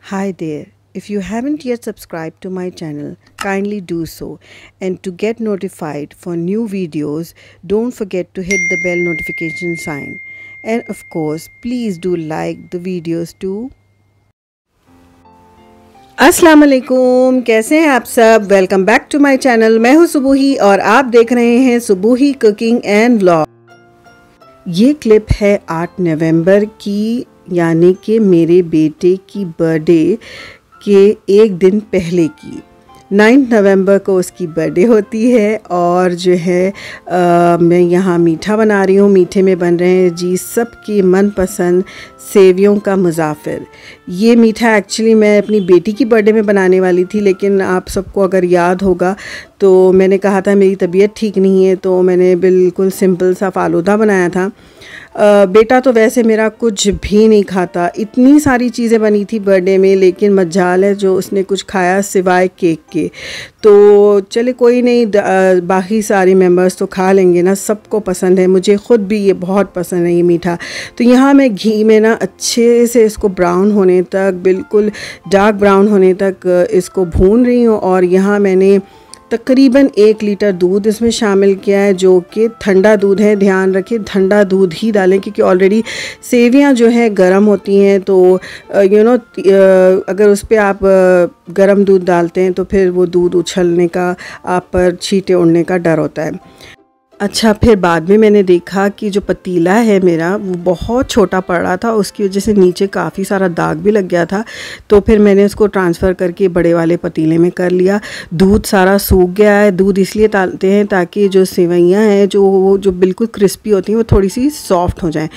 Hi there. If you haven't yet subscribed to my channel, kindly do so. And to get notified for new videos, don't forget to hit the bell notification sign. And of course, please do like the videos too. अस्सलाम वालेकुम, कैसे हैं आप सब। Welcome back to my channel. मैं हूं सुबूही और आप देख रहे हैं सुबूही कुकिंग एंड व्लॉग। ये क्लिप है 8 नवंबर की, यानी कि मेरे बेटे की बर्थडे के एक दिन पहले की। 9 नवंबर को उसकी बर्थडे होती है और जो है मैं यहाँ मीठा बना रही हूँ। मीठे में बन रहे हैं जी सबकी मनपसंद सेवियों का मुज़ाफ़िर। ये मीठा एक्चुअली मैं अपनी बेटी की बर्थडे में बनाने वाली थी, लेकिन आप सबको अगर याद होगा तो मैंने कहा था मेरी तबीयत ठीक नहीं है, तो मैंने बिल्कुल सिंपल सा फ़ालूदा बनाया था। बेटा तो वैसे मेरा कुछ भी नहीं खाता। इतनी सारी चीज़ें बनी थी बर्थडे में, लेकिन मजाल है जो उसने कुछ खाया सिवाय केक के। तो चले कोई नहीं, बाकी सारे मेंबर्स तो खा लेंगे ना, सबको पसंद है। मुझे ख़ुद भी ये बहुत पसंद है ये मीठा। तो यहाँ मैं घी में ना अच्छे से इसको ब्राउन होने तक, बिल्कुल डार्क ब्राउन होने तक इसको भून रही हूँ। और यहाँ मैंने तकरीबन 1 लीटर दूध इसमें शामिल किया है, जो कि ठंडा दूध है। ध्यान रखें ठंडा दूध ही डालें, क्योंकि ऑलरेडी सेवियां जो है गर्म होती हैं। तो अगर उस पर आप गर्म दूध डालते हैं तो फिर वो दूध उछलने का, आप पर छींटे उड़ने का डर होता है। अच्छा, फिर बाद में मैंने देखा कि जो पतीला है मेरा वो बहुत छोटा पड़ रहा था, उसकी वजह से नीचे काफ़ी सारा दाग भी लग गया था। तो फिर मैंने उसको ट्रांसफ़र करके बड़े वाले पतीले में कर लिया। दूध सारा सूख गया है। दूध इसलिए डालते हैं ताकि जो सेवइयाँ हैं जो बिल्कुल क्रिस्पी होती हैं वो थोड़ी सी सॉफ्ट हो जाएं।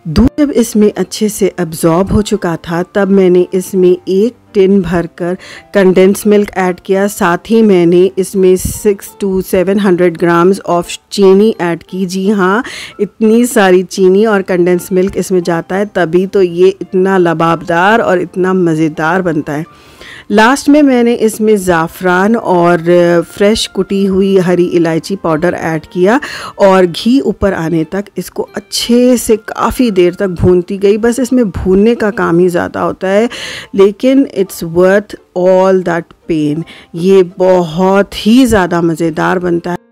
दूध जब इसमें अच्छे से अब्ज़ॉर्ब हो चुका था, तब मैंने इसमें 1 टिन भरकर कंडेंस मिल्क ऐड किया। साथ ही मैंने इसमें 600 to 700 ग्राम्स ऑफ चीनी ऐड की। जी हाँ, इतनी सारी चीनी और कंडेंस मिल्क इसमें जाता है, तभी तो ये इतना लबाबदार और इतना मज़ेदार बनता है। लास्ट में मैंने इसमें ज़ाफ़रान और फ्रेश कुटी हुई हरी इलायची पाउडर ऐड किया और घी ऊपर आने तक इसको अच्छे से काफ़ी देर तक भूनती गई। बस इसमें भूनने का काम ही ज़्यादा होता है, लेकिन it's worth all that pain. ये बहुत ही ज़्यादा मज़ेदार बनता है।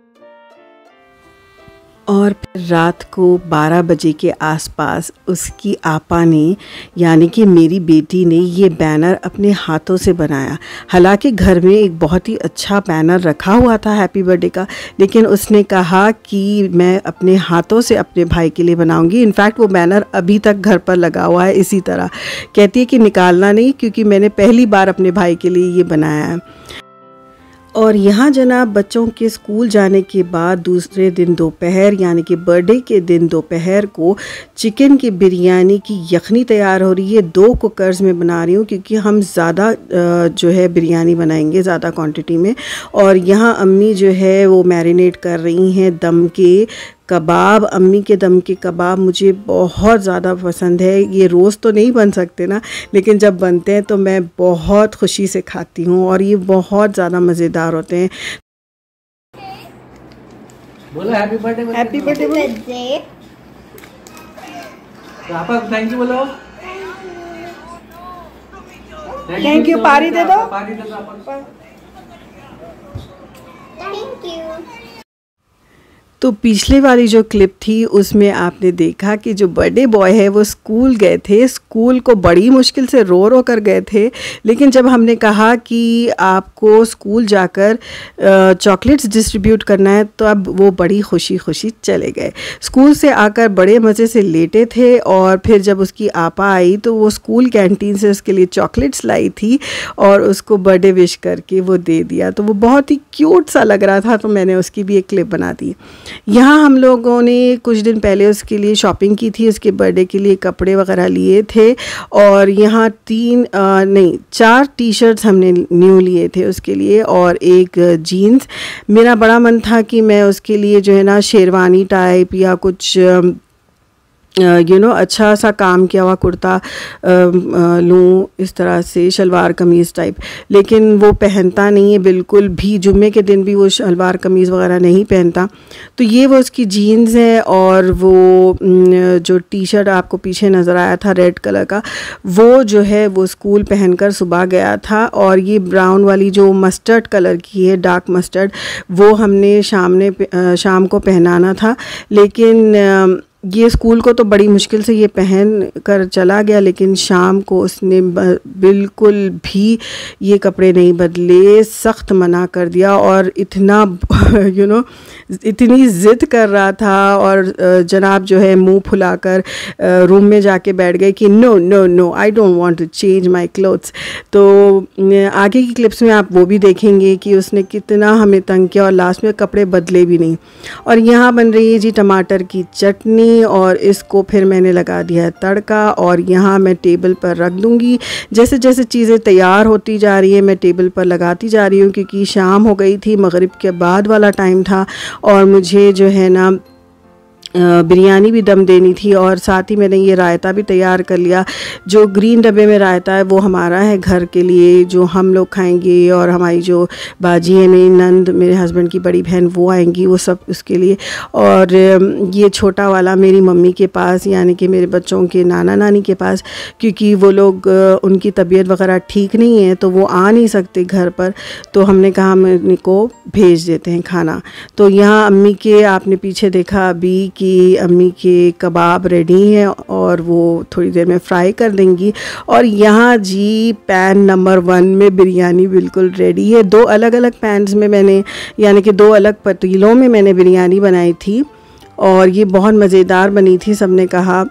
और फिर रात को 12 बजे के आसपास उसकी आपा ने, यानी कि मेरी बेटी ने, ये बैनर अपने हाथों से बनाया। हालांकि घर में एक बहुत ही अच्छा बैनर रखा हुआ था हैप्पी बर्थडे का, लेकिन उसने कहा कि मैं अपने हाथों से अपने भाई के लिए बनाऊंगी। इनफैक्ट वो बैनर अभी तक घर पर लगा हुआ है इसी तरह। कहती है कि निकालना नहीं, क्योंकि मैंने पहली बार अपने भाई के लिए ये बनाया है। और यहाँ जनाब बच्चों के स्कूल जाने के बाद दूसरे दिन दोपहर, यानी कि बर्थडे के दिन दोपहर को चिकन की बिरयानी की यखनी तैयार हो रही है। 2 कुकर्स में बना रही हूँ, क्योंकि हम ज़्यादा जो है बिरयानी बनाएंगे ज़्यादा क्वांटिटी में। और यहाँ अम्मी जो है वो मैरिनेट कर रही हैं दम के कबाब। अम्मी के दम के कबाब मुझे बहुत ज़्यादा पसंद है। ये रोज़ तो नहीं बन सकते ना, लेकिन जब बनते हैं तो मैं बहुत खुशी से खाती हूँ और ये बहुत ज़्यादा मज़ेदार होते हैं। बोलो हैप्पी बर्थडे। Happy birthday. पापा थैंक यू बोलो। Thank you. पारी दे दो। पारी दे दो पापा। Thank you. तो पिछले वाली जो क्लिप थी उसमें आपने देखा कि जो बर्थडे बॉय है वो स्कूल गए थे। स्कूल को बड़ी मुश्किल से रो कर गए थे, लेकिन जब हमने कहा कि आपको स्कूल जाकर चॉकलेट्स डिस्ट्रीब्यूट करना है, तो अब वो बड़ी खुशी खुशी चले गए। स्कूल से आकर बड़े मज़े से लेटे थे, और फिर जब उसकी आपा आई तो वो स्कूल कैंटीन से उसके लिए चॉकलेट्स लाई थी और उसको बर्थडे विश करके वो दे दिया। तो वो बहुत ही क्यूट सा लग रहा था, तो मैंने उसकी भी एक क्लिप बना दी। यहाँ हम लोगों ने कुछ दिन पहले उसके लिए शॉपिंग की थी, उसके बर्थडे के लिए कपड़े वगैरह लिए थे। और यहाँ 4 टी-शर्ट्स हमने न्यू लिए थे उसके लिए और 1 जीन्स। मेरा बड़ा मन था कि मैं उसके लिए जो है ना शेरवानी टाइप या कुछ अच्छा सा काम किया हुआ कुर्ता लूँ, इस तरह से शलवार कमीज़ टाइप, लेकिन वो पहनता नहीं है बिल्कुल भी। जुम्मे के दिन भी वो शलवार कमीज़ वगैरह नहीं पहनता। तो ये वो उसकी जीन्स है, और वो जो टी शर्ट आपको पीछे नज़र आया था रेड कलर का, वो जो है वो स्कूल पहनकर सुबह गया था। और ये ब्राउन वाली जो मस्टर्ड कलर की है, डार्क मस्टर्ड, वो हमने शाम को पहनाना था, लेकिन ये स्कूल को तो बड़ी मुश्किल से ये पहन कर चला गया, लेकिन शाम को उसने बिल्कुल भी ये कपड़े नहीं बदले, सख्त मना कर दिया। और इतना इतनी ज़िद कर रहा था, और जनाब जो है मुंह फुलाकर रूम में जाके बैठ गए कि no no no, I don't want to change my clothes. तो आगे की क्लिप्स में आप वो भी देखेंगे कि उसने कितना हमें तंग किया, और लास्ट में कपड़े बदले भी नहीं। और यहाँ बन रही है जी टमाटर की चटनी, और इसको फिर मैंने लगा दिया है तड़का, और यहाँ मैं टेबल पर रख दूँगी। जैसे जैसे चीज़ें तैयार होती जा रही है मैं टेबल पर लगाती जा रही हूँ, क्योंकि शाम हो गई थी, मगरिब के बाद वाला टाइम था, और मुझे जो है ना बिरयानी भी दम देनी थी। और साथ ही मैंने ये रायता भी तैयार कर लिया। जो ग्रीन डब्बे में रायता है वो हमारा है घर के लिए, जो हम लोग खाएंगे, और हमारी जो बाजी है, मेरी नंद, मेरे हस्बैंड की बड़ी बहन, वो आएंगी, वो सब उसके लिए। और ये छोटा वाला मेरी मम्मी के पास, यानी कि मेरे बच्चों के नाना नानी के पास, क्योंकि वो लोग उनकी तबीयत वगैरह ठीक नहीं है, तो वो आ नहीं सकते घर पर। तो हमने कहा हम इनको भेज देते हैं खाना। तो यहाँ अम्मी के, आपने पीछे देखा अभी कि अम्मी के कबाब रेडी हैं, और वो थोड़ी देर में फ्राई कर देंगी। और यहाँ जी पैन नंबर 1 में बिरयानी बिल्कुल रेडी है। 2 अलग अलग पैन्स में मैंने, यानी कि 2 अलग पतीलों में मैंने बिरयानी बनाई थी, और ये बहुत मज़ेदार बनी थी। सबने कहा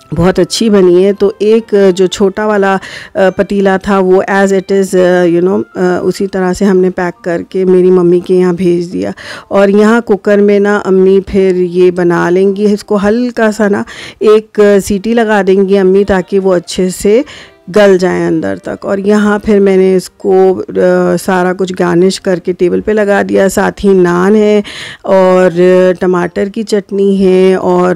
बहुत अच्छी बनी है। तो एक जो छोटा वाला पतीला था वो एज़ इट इज़ उसी तरह से हमने पैक करके मेरी मम्मी के यहाँ भेज दिया। और यहाँ कुकर में ना अम्मी फिर ये बना लेंगी, इसको हल्का सा ना एक सीटी लगा देंगी अम्मी, ताकि वो अच्छे से गल जाए अंदर तक। और यहाँ फिर मैंने इसको सारा कुछ गार्निश करके टेबल पे लगा दिया। साथ ही नान है, और टमाटर की चटनी है, और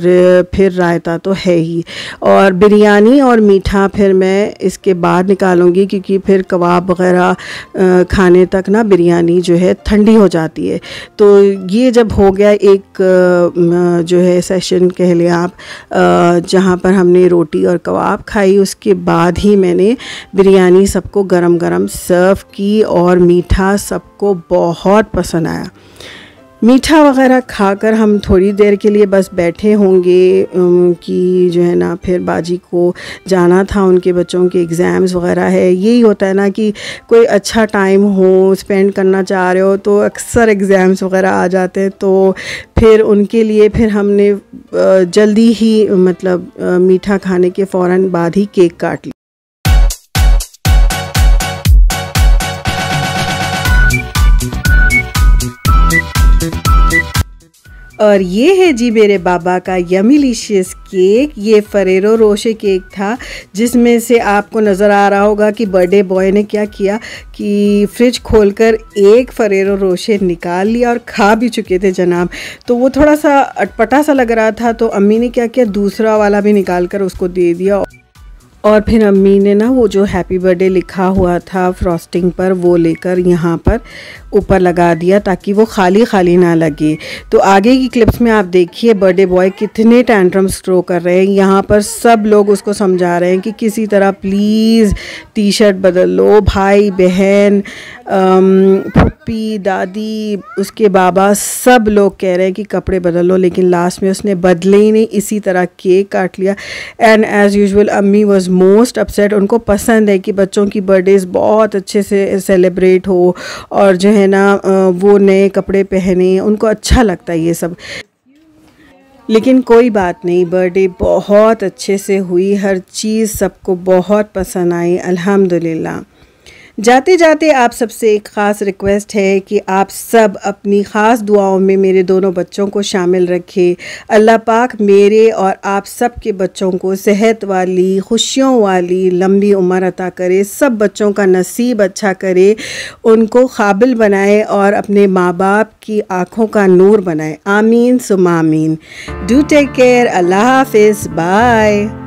फिर रायता तो है ही। और बिरयानी और मीठा फिर मैं इसके बाद निकालूंगी, क्योंकि फिर कबाब वगैरह खाने तक ना बिरयानी जो है ठंडी हो जाती है। तो ये जब हो गया एक जो है सेशन कह लें आप, जहाँ पर हमने रोटी और कबाब खाई, उसके बाद ही मैंने बिरयानी सबको गरम गरम सर्व की। और मीठा सबको बहुत पसंद आया। मीठा वगैरह खाकर हम थोड़ी देर के लिए बस बैठे होंगे कि जो है ना फिर बाजी को जाना था, उनके बच्चों के एग्ज़ाम्स वगैरह है। यही होता है ना कि कोई अच्छा टाइम हो, स्पेंड करना चाह रहे हो, तो अक्सर एग्ज़ाम्स वगैरह आ जाते हैं। तो फिर उनके लिए फिर हमने जल्दी ही मतलब मीठा खाने के फ़ौरन बाद ही केक काट लिया। और ये है जी मेरे बाबा का यमीलिशियस केक। ये फरेरो रोशे केक था, जिसमें से आपको नज़र आ रहा होगा कि बर्थडे बॉय ने क्या किया कि फ्रिज खोलकर एक फरेरो रोशे निकाल लिया, और खा भी चुके थे जनाब। तो वो थोड़ा सा अटपटा सा लग रहा था, तो अम्मी ने क्या किया, दूसरा वाला भी निकाल कर उसको दे दिया। और फिर अम्मी ने ना वो जो हैप्पी बर्थडे लिखा हुआ था फ्रॉस्टिंग पर, वो लेकर यहाँ पर ऊपर लगा दिया, ताकि वो खाली खाली ना लगे। तो आगे की क्लिप्स में आप देखिए बर्थडे बॉय कितने टैंट्रम्स थ्रो कर रहे हैं। यहाँ पर सब लोग उसको समझा रहे हैं कि किसी तरह प्लीज़ टी शर्ट बदल लो, भाई बहन, फूफी, दादी, उसके बाबा, सब लोग कह रहे हैं कि कपड़े बदल लो, लेकिन लास्ट में उसने बदले ही नहीं, इसी तरह केक काट लिया। एंड एज़ यूजुअल अम्मी वॉज मोस्ट अपसेट। उनको पसंद है कि बच्चों की बर्थडेज बहुत अच्छे से सेलिब्रेट हो, और जो है ना वो नए कपड़े पहने, उनको अच्छा लगता है ये सब। लेकिन कोई बात नहीं, बर्थडे बहुत अच्छे से हुई, हर चीज़ सबको बहुत पसंद आई, अल्हम्दुलिल्लाह। जाते जाते आप सबसे एक ख़ास रिक्वेस्ट है कि आप सब अपनी ख़ास दुआओं में मेरे दोनों बच्चों को शामिल रखें। अल्लाह पाक मेरे और आप सब के बच्चों को सेहत वाली, खुशियों वाली लंबी उम्र अता करे, सब बच्चों का नसीब अच्छा करे, उनको काबिल बनाए और अपने माँ बाप की आँखों का नूर बनाए। आमीन सुम्मा आमीन। Do take care. अल्लाह हाफिज़। बाय।